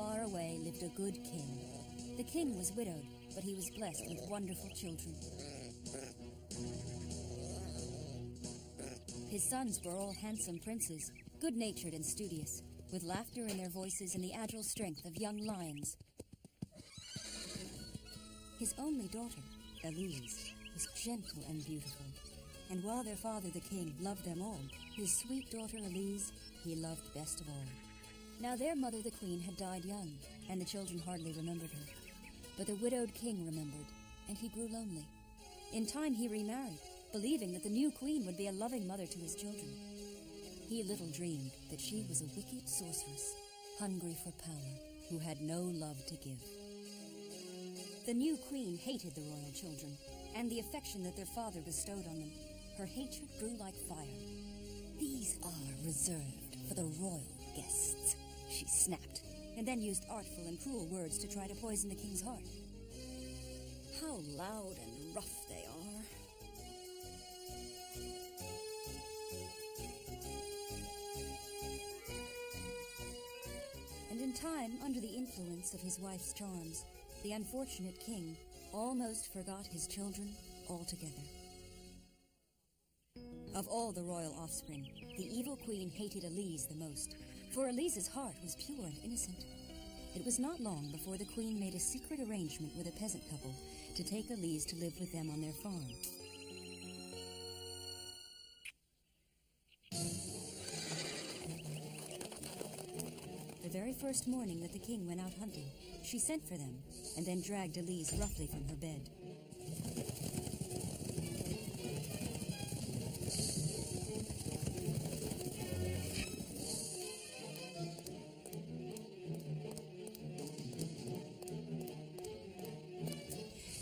far away lived a good king. The king was widowed, but he was blessed with wonderful children. His sons were all handsome princes, good-natured and studious, with laughter in their voices and the agile strength of young lions. His only daughter, Elise, was gentle and beautiful, and while their father, the king, loved them all, his sweet daughter Elise he loved best of all. Now their mother, the queen, had died young, and the children hardly remembered her. But the widowed king remembered, and he grew lonely. In time he remarried, believing that the new queen would be a loving mother to his children. He little dreamed that she was a wicked sorceress, hungry for power, who had no love to give. The new queen hated the royal children, and the affection that their father bestowed on them. Her hatred grew like fire. "These are reserved for the royal guests," she snapped, and then used artful and cruel words to try to poison the king's heart. How loud and rough they are. And in time, under the influence of his wife's charms, the unfortunate king almost forgot his children altogether. Of all the royal offspring, the evil queen hated Elise the most, for Elise's heart was pure and innocent. It was not long before the queen made a secret arrangement with a peasant couple to take Elise to live with them on their farm. The very first morning that the king went out hunting, she sent for them, and then dragged Elise roughly from her bed.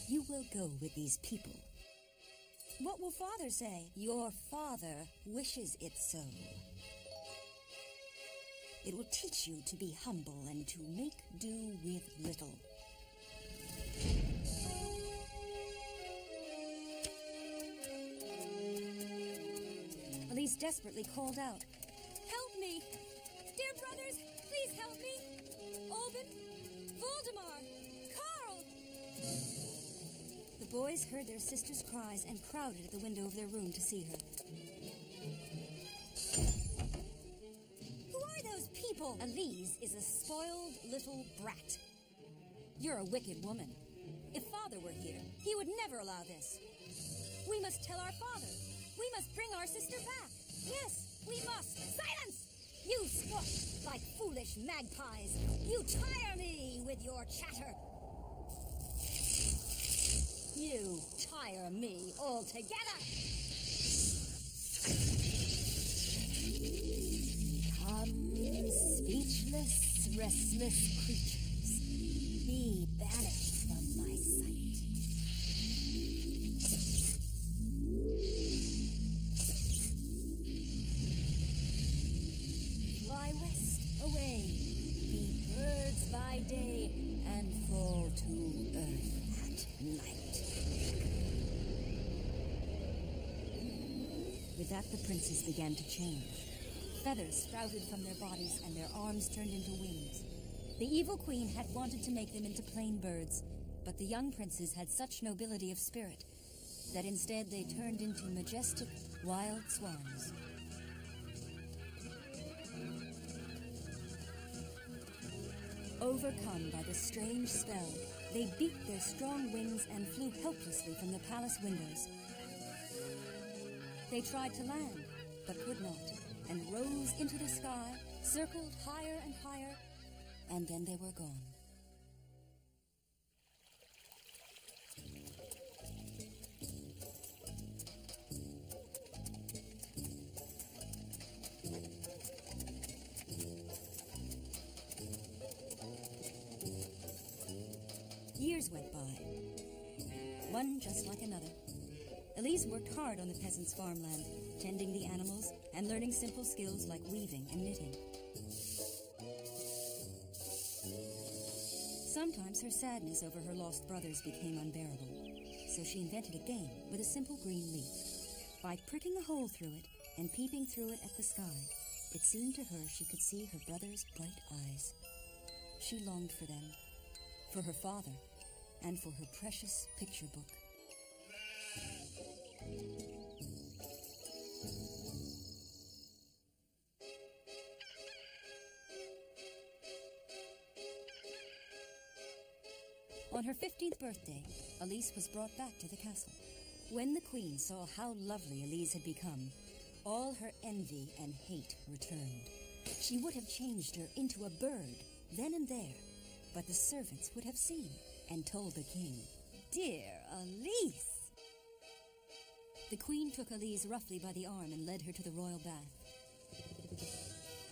"You will go with these people." "What will father say?" "Your father wishes it so. It will teach you to be humble and to make do with little." Elise desperately called out, "Help me! Dear brothers, please help me! Alban, Voldemar, Carl!" The boys heard their sister's cries and crowded at the window of their room to see her. "Who are those people?" "Elise is a spoiled little brat. You're a wicked woman. If father were here, he would never allow this. We must tell our father. We must bring our sister back. Yes, we must. Silence! You squawk like foolish magpies. You tire me with your chatter. You tire me altogether. Come, speechless, restless creatures, be banished from my sight." Fly west, away, be birds by day, and fall to earth at night. With that, the princes began to change. Feathers sprouted from their bodies, and their arms turned into wings. The evil queen had wanted to make them into plain birds, but the young princes had such nobility of spirit that instead they turned into majestic, wild swans. Overcome by the strange spell, they beat their strong wings and flew helplessly from the palace windows. They tried to land, but could not, and rose into the sky, circled higher and higher, and then they were gone. Years went by, one just like another. Elise worked hard on the peasants' farmland, tending the animals and learning simple skills like weaving and knitting. Sometimes her sadness over her lost brothers became unbearable, so she invented a game with a simple green leaf. By pricking a hole through it and peeping through it at the sky, it seemed to her she could see her brothers' bright eyes. She longed for them, for her father, and for her precious picture book. On her 15th birthday, Elise was brought back to the castle. When the queen saw how lovely Elise had become, all her envy and hate returned. She would have changed her into a bird, then and there, but the servants would have seen and told the king. "Dear Elise!" The queen took Elise roughly by the arm and led her to the royal bath.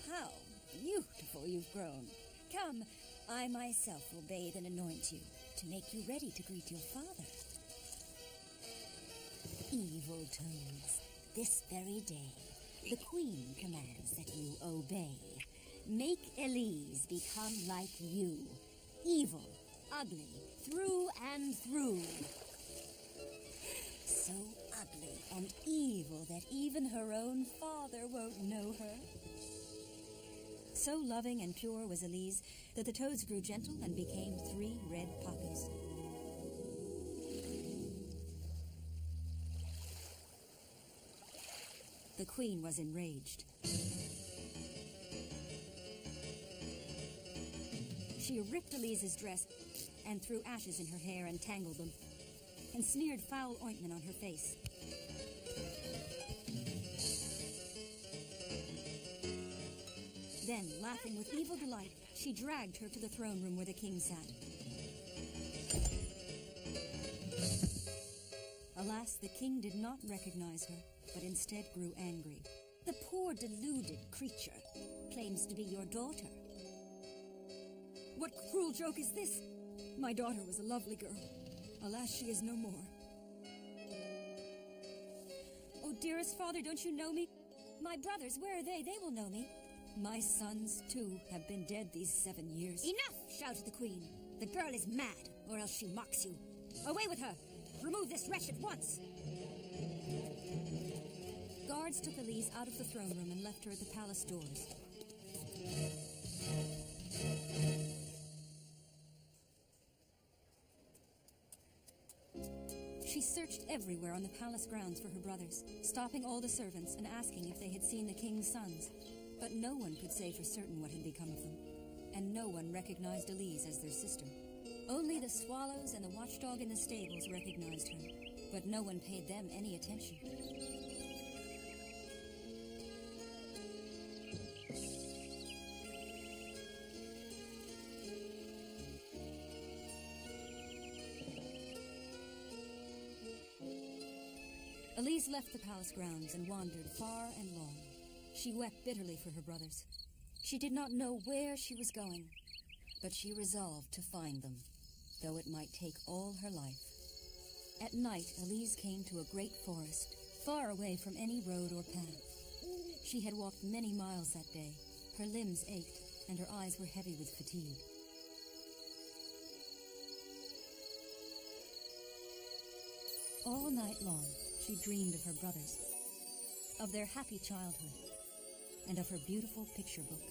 "How beautiful you've grown! Come, I myself will bathe and anoint you to make you ready to greet your father." "Evil toads, this very day, the queen commands that you obey. Make Elise become like you, evil, ugly, through and through. So ugly and evil that even her own father won't know her." So loving and pure was Elise that the toads grew gentle and became 3 red poppies. The queen was enraged. She ripped Elise's dress and threw ashes in her hair and tangled them, and smeared foul ointment on her face. Then, laughing with evil delight, she dragged her to the throne room where the king sat. Alas, the king did not recognize her, but instead grew angry. "The poor deluded creature claims to be your daughter." "What cruel joke is this? My daughter was a lovely girl. Alas, she is no more." "Oh, dearest father, don't you know me? My brothers, where are they? They will know me." "My sons, too, have been dead these 7 years. "Enough!" shouted the queen. "The girl is mad, or else she mocks you. Away with her! Remove this wretch at once!" Guards took Elise out of the throne room and left her at the palace doors. She searched everywhere on the palace grounds for her brothers, stopping all the servants and asking if they had seen the king's sons. But no one could say for certain what had become of them, and no one recognized Elise as their sister. Only the swallows and the watchdog in the stables recognized her, but no one paid them any attention. Elise left the palace grounds and wandered far and long. She wept bitterly for her brothers. She did not know where she was going, but she resolved to find them, though it might take all her life. At night, Elise came to a great forest, far away from any road or path. She had walked many miles that day. Her limbs ached, and her eyes were heavy with fatigue. All night long, she dreamed of her brothers, of their happy childhood, and of her beautiful picture book.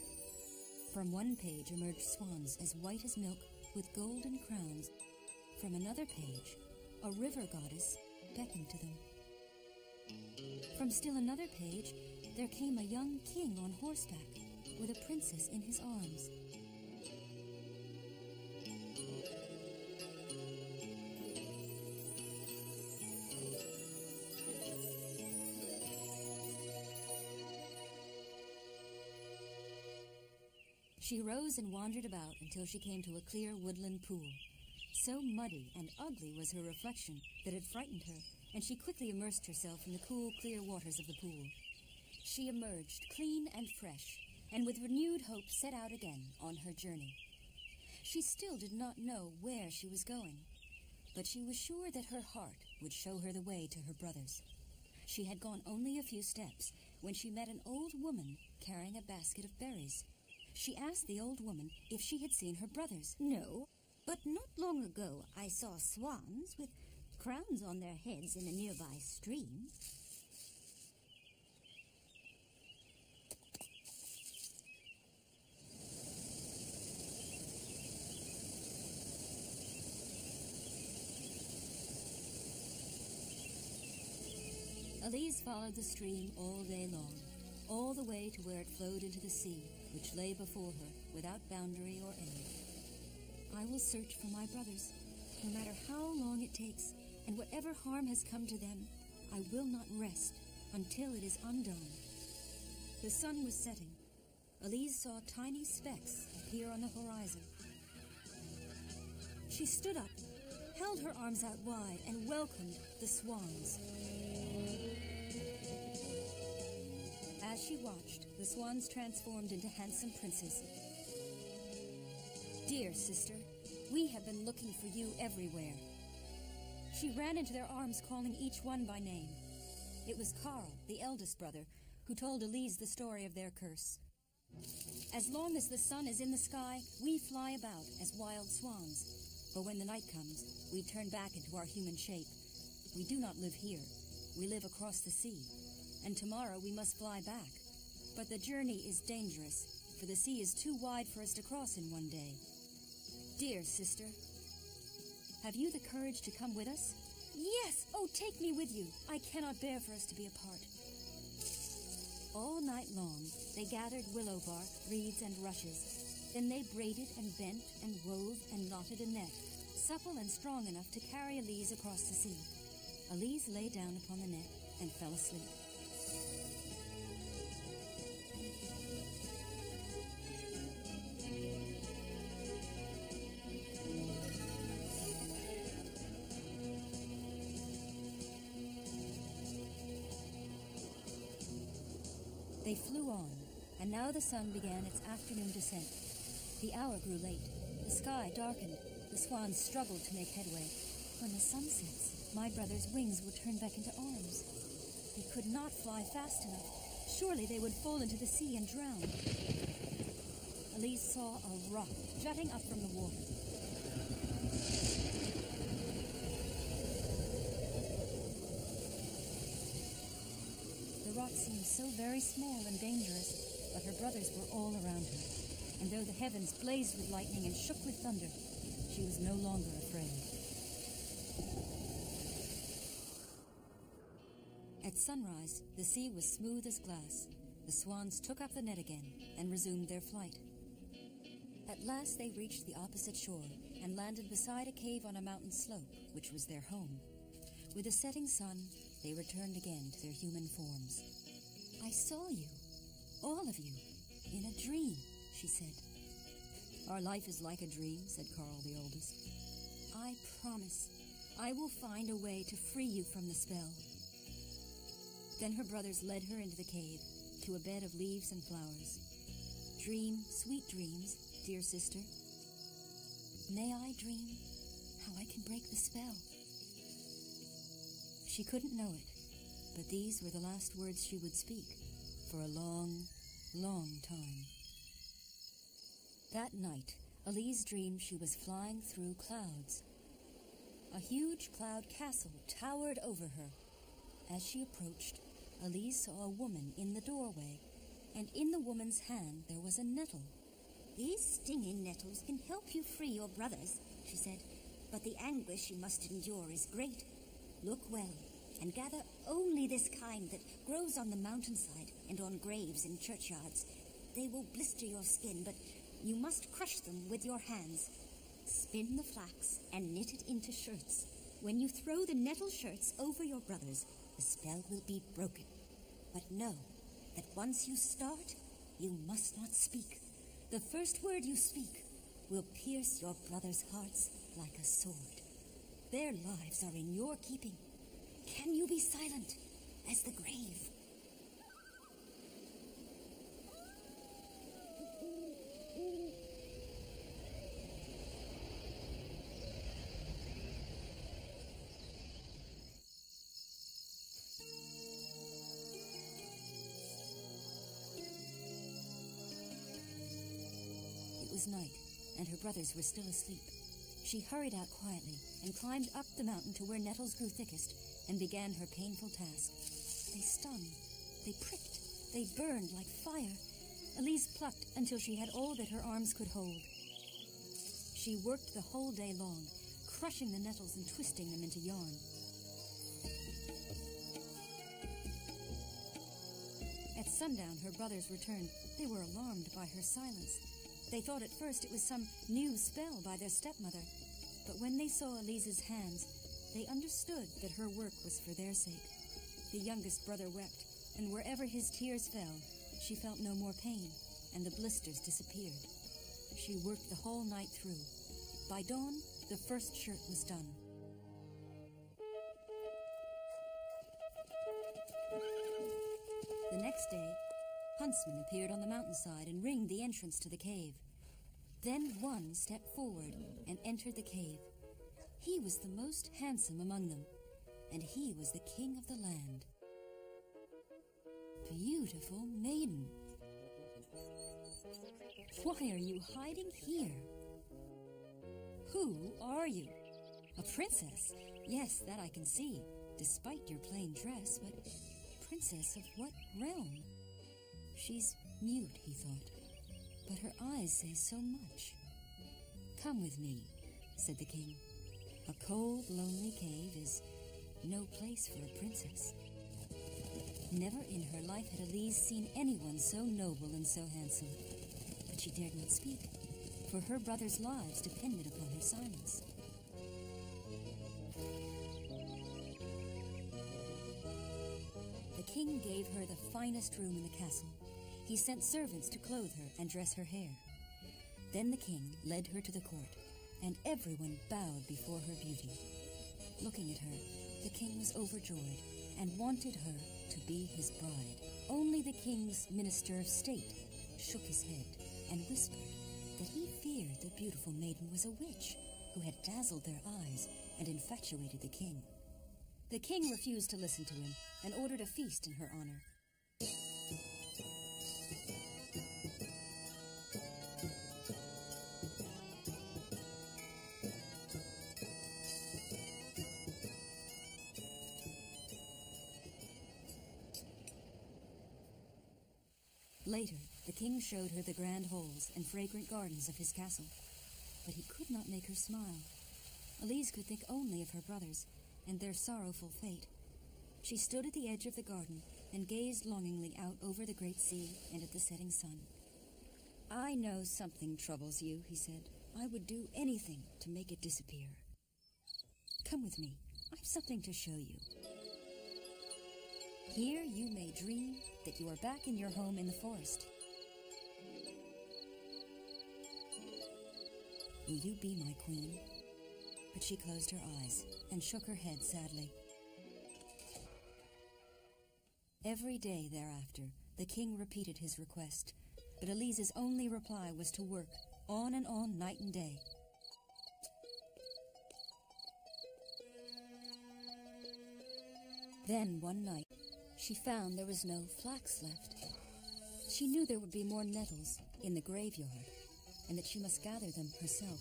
From one page emerged swans as white as milk with golden crowns. From another page, a river goddess beckoned to them. From still another page, there came a young king on horseback with a princess in his arms. She rose and wandered about until she came to a clear woodland pool. So muddy and ugly was her reflection that it frightened her, and she quickly immersed herself in the cool, clear waters of the pool. She emerged clean and fresh, and with renewed hope set out again on her journey. She still did not know where she was going, but she was sure that her heart would show her the way to her brothers. She had gone only a few steps when she met an old woman carrying a basket of berries. She asked the old woman if she had seen her brothers. "No, but not long ago I saw swans with crowns on their heads in a nearby stream." Elise followed the stream all day long, all the way to where it flowed into the sea, which lay before her, without boundary or end. I will search for my brothers, no matter how long it takes, and whatever harm has come to them, I will not rest until it is undone. The sun was setting. Elise saw tiny specks appear on the horizon. She stood up, held her arms out wide, and welcomed the swans. As she watched, the swans transformed into handsome princes. "Dear sister, we have been looking for you everywhere." She ran into their arms, calling each one by name. It was Carl, the eldest brother, who told Elise the story of their curse. "As long as the sun is in the sky, we fly about as wild swans. But when the night comes, we turn back into our human shape. We do not live here. We live across the sea. And tomorrow we must fly back. But the journey is dangerous, for the sea is too wide for us to cross in one day. Dear sister, have you the courage to come with us?" "Yes! Oh, take me with you! I cannot bear for us to be apart." All night long, they gathered willow bark, reeds, and rushes. Then they braided and bent and wove and knotted a net, supple and strong enough to carry Elise across the sea. Elise lay down upon the net and fell asleep. They flew on, and now the sun began its afternoon descent. The hour grew late. The sky darkened. The swans struggled to make headway. When the sun sets, my brother's wings will turn back into arms. They could not fly fast enough. Surely they would fall into the sea and drown. Elise saw a rock jutting up from the water. The rock seemed so very small and dangerous, but her brothers were all around her. And though the heavens blazed with lightning and shook with thunder, she was no longer afraid. At sunrise, the sea was smooth as glass. The swans took up the net again and resumed their flight. At last they reached the opposite shore and landed beside a cave on a mountain slope, which was their home. With the setting sun, they returned again to their human forms. "I saw you, all of you, in a dream," she said. "Our life is like a dream," said Carl, the oldest. "I promise I will find a way to free you from the spell." Then her brothers led her into the cave, to a bed of leaves and flowers. "Dream sweet dreams, dear sister. May I dream how I can break the spell?" She couldn't know it, but these were the last words she would speak for a long, long time. That night, Elise dreamed she was flying through clouds. A huge cloud castle towered over her. As she approached, Elise saw a woman in the doorway, and in the woman's hand there was a nettle. "These stinging nettles can help you free your brothers," she said, "but the anguish you must endure is great. Look well, and gather only this kind that grows on the mountainside and on graves in churchyards. They will blister your skin, but you must crush them with your hands. Spin the flax and knit it into shirts. When you throw the nettle shirts over your brothers, the spell will be broken. But know that once you start, you must not speak. The first word you speak will pierce your brothers' hearts like a sword. Their lives are in your keeping. Can you be silent as the grave?" It was night, and her brothers were still asleep. She hurried out quietly and climbed up the mountain to where nettles grew thickest and began her painful task. They stung, they pricked, they burned like fire. Elise plucked until she had all that her arms could hold. She worked the whole day long, crushing the nettles and twisting them into yarn. sundown, her brothers returned. They were alarmed by her silence. They thought at first it was some new spell by their stepmother. But when they saw Elise's hands, they understood that her work was for their sake. The youngest brother wept, and wherever his tears fell, she felt no more pain, and the blisters disappeared. She worked the whole night through. By dawn, the first shirt was done. The next day, huntsmen appeared on the mountainside and ringed the entrance to the cave. Then one stepped forward and entered the cave. He was the most handsome among them, and he was the king of the land. Beautiful maiden, why are you hiding here? Who are you? A princess? Yes, that I can see, despite your plain dress, but princess of what realm? She's mute, he thought, but her eyes say so much. Come with me, said the king. A cold, lonely cave is no place for a princess. Never in her life had Elise seen anyone so noble and so handsome. But she dared not speak, for her brothers' lives depended upon her silence. The king gave her the finest room in the castle. He sent servants to clothe her and dress her hair. Then the king led her to the court, and everyone bowed before her beauty. Looking at her, the king was overjoyed and wanted her to be his bride. Only the king's minister of state shook his head and whispered that he feared the beautiful maiden was a witch who had dazzled their eyes and infatuated the king. The king refused to listen to him and ordered a feast in her honor. Later, the king showed her the grand halls and fragrant gardens of his castle, but he could not make her smile. Elise could think only of her brothers and their sorrowful fate. She stood at the edge of the garden and gazed longingly out over the great sea and at the setting sun. I know something troubles you, he said. I would do anything to make it disappear. Come with me. I've something to show you. Here you may dream that you are back in your home in the forest. Will you be my queen? But she closed her eyes and shook her head sadly. Every day thereafter, the king repeated his request, but Elise's only reply was to work on and on night and day. Then one night, she found there was no flax left. She knew there would be more nettles in the graveyard, and that she must gather them herself.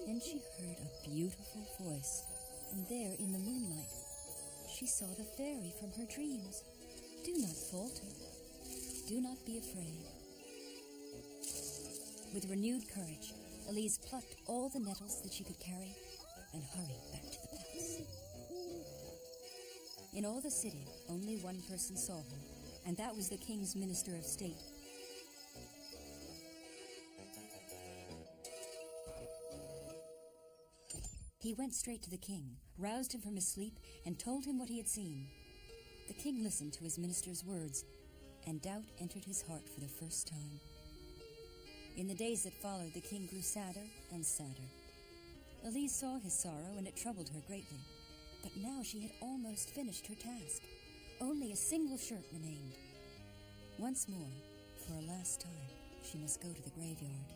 Then she heard a beautiful voice, and there in the moonlight, she saw the fairy from her dreams. Do not falter. Do not be afraid. With renewed courage, Elise plucked all the nettles that she could carry and hurried back to the palace. In all the city, only one person saw her, and that was the king's minister of state. He went straight to the king, roused him from his sleep, and told him what he had seen. The king listened to his minister's words, and doubt entered his heart for the first time. In the days that followed, the king grew sadder and sadder. Elise saw his sorrow, and it troubled her greatly. But now she had almost finished her task. Only a single shirt remained. Once more, for a last time, she must go to the graveyard.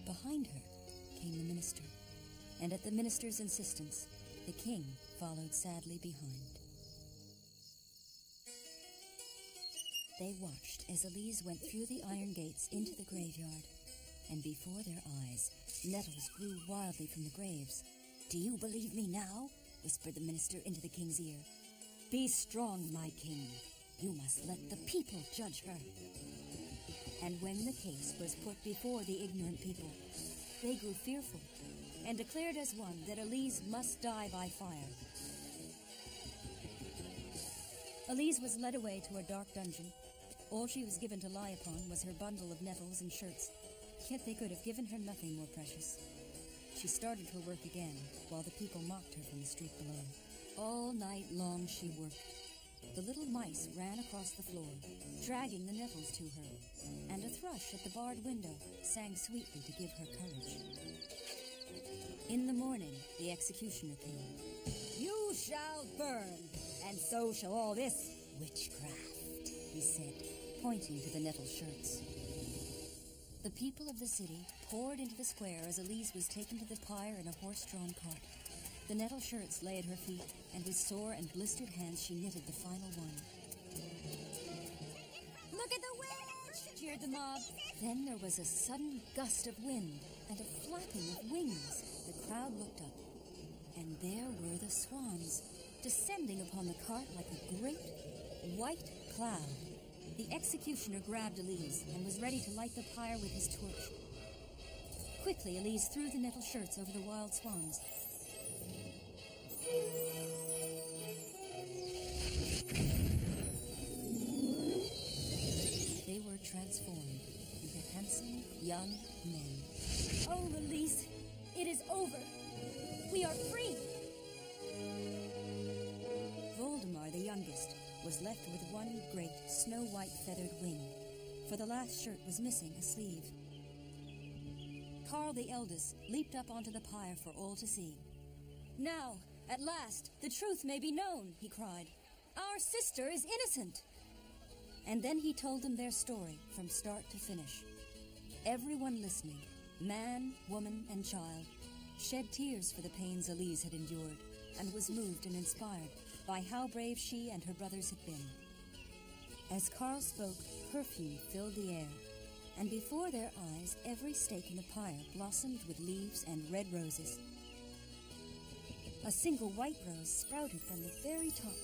Behind her came the minister, and at the minister's insistence, the king followed sadly behind. They watched as Elise went through the iron gates into the graveyard, and before their eyes, nettles grew wildly from the graves. "Do you believe me now?" whispered the minister into the king's ear. "Be strong, my king. You must let the people judge her." And when the case was put before the ignorant people, they grew fearful and declared as one that Elise must die by fire. Elise was led away to a dark dungeon. All she was given to lie upon was her bundle of nettles and shirts, yet they could have given her nothing more precious. She started her work again, while the people mocked her from the street below. All night long she worked. The little mice ran across the floor, dragging the nettles to her, and a thrush at the barred window sang sweetly to give her courage. In the morning, the executioner came. "You shall burn, and so shall all this witchcraft," he said, pointing to the nettle shirts. The people of the city poured into the square as Elise was taken to the pyre in a horse-drawn cart. The nettle shirts lay at her feet, and with sore and blistered hands she knitted the final one. "Look at the witch!" cheered the mob. Then there was a sudden gust of wind and a flapping of wings. The crowd looked up, and there were the swans, descending upon the cart like a great white cloud. The executioner grabbed Elise and was ready to light the pyre with his torch. Quickly, Elise threw the nettle shirts over the wild swans. They were transformed into handsome young men. "Oh, Elise, it is over. We are free!" Voldemar, the youngest, was left with one great snow-white feathered wing, for the last shirt was missing a sleeve. Carl, the eldest, leaped up onto the pyre for all to see. "Now, at last, the truth may be known," he cried. "Our sister is innocent!" And then he told them their story from start to finish. Everyone listening, man, woman, and child, shed tears for the pains Elise had endured, and was moved and inspired by how brave she and her brothers had been. As Carl spoke, perfume filled the air, and before their eyes every stake in the pyre blossomed with leaves and red roses. A single white rose sprouted from the very top.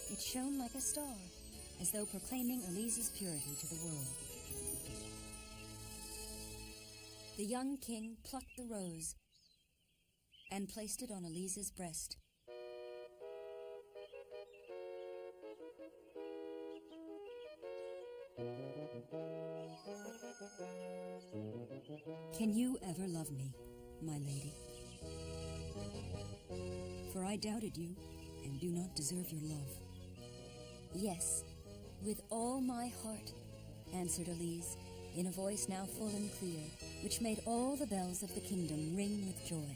It shone like a star, as though proclaiming Elise's purity to the world. The young king plucked the rose and placed it on Elise's breast. "Can you ever love me, my lady? For I doubted you and do not deserve your love." "Yes, with all my heart," answered Elise, in a voice now full and clear, which made all the bells of the kingdom ring with joy.